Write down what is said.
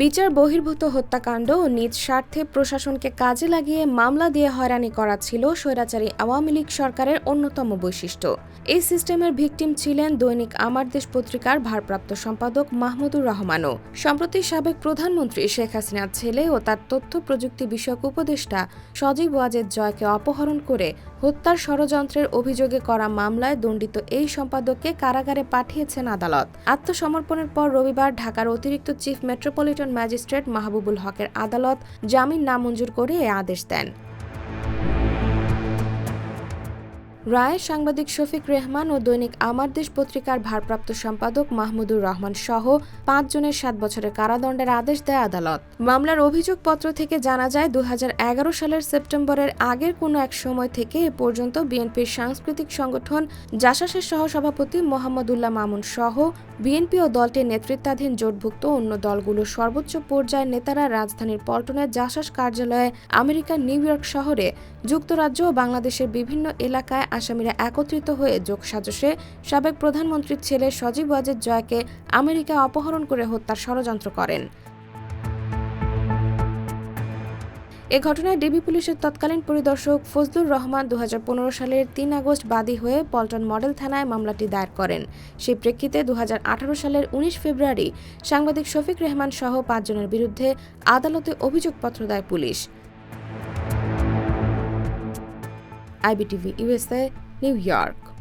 বিচার বহির্ভূত হত্যাকাণ্ড ও নিজ স্বার্থে প্রশাসনকে কাজে লাগিয়ে মামলা দিয়ে হয়রানি করা ছিল স্বৈরাচারী আওয়ামী লীগ সরকারের অন্যতম বৈশিষ্ট্য। এই সিস্টেমের ভিকটিম ছিলেন দৈনিক আমার দেশ পত্রিকার ভারপ্রাপ্ত সম্পাদক মাহমুদুর রহমানও। সম্প্রতি সাবেক প্রধানমন্ত্রী শেখ হাসিনার ছেলে ও তার তথ্য প্রযুক্তি বিষয়ক উপদেষ্টা সজীব ওয়াজেদ জয়কে অপহরণ করে হত্যার ষড়যন্ত্রের অভিযোগে করা মামলায় দণ্ডিত এই সম্পাদককে কারাগারে পাঠিয়েছেন আদালত। আত্মসমর্পণের পর রবিবার ঢাকার অতিরিক্ত চিফ মেট্রোপলিটন ম্যাজিস্ট্রেট মাহবুবুল হকের আদালত জামিন নামঞ্জুর করে এ আদেশ দেন। রায়ে সাংবাদিক শফিক রেহমান ও দৈনিক আমার দেশ পত্রিকার ভারপ্রাপ্ত সম্পাদক মাহমুদুর রহমান সহ ৫ জনের ৭ বছরের কারাদণ্ডের আদেশ দেয় আদালত। মামলার অভিযোগপত্র থেকে জানা যায় ২০১১ সালের সেপ্টেম্বরের আগের কোনো এক সময় থেকে এ পর্যন্ত বিএনপির সাংস্কৃতিক সংগঠন জাসাসের সহসভাপতি মোহাম্মদুল্লাহ মামুন সহ বিএনপি ও দলটির নেতৃত্বাধীন জোটভুক্ত অন্য দলগুলোর সর্বোচ্চ পর্যায়ের নেতারা রাজধানীর পল্টনের জাসাস কার্যালয়ে আমেরিকার নিউ ইয়র্ক শহরে যুক্তরাজ্য ও বাংলাদেশের বিভিন্ন এলাকায় আসামিরা একত্রিত হয়ে যোগসাজশে সাবেক প্রধানমন্ত্রীর ছেলে সজীব ওয়াজেদ জয়কে আমেরিকায় অপহরণ করে হত্যার ষড়যন্ত্র করেন। এ ঘটনায় ডিবি পুলিশের তৎকালীন পরিদর্শক ফজলুর রহমান ২০১৫ সালের ৩ আগস্ট বাদী হয়ে পল্টন মডেল থানায় মামলাটি দায়ের করেন। সেই প্রেক্ষিতে ২০১৮ সালের ১৯ ফেব্রুয়ারি সাংবাদিক শফিক রেহমান সহ ৫ জনের বিরুদ্ধে আদালতে অভিযোগপত্র দেয় police. IBTV USA, new York.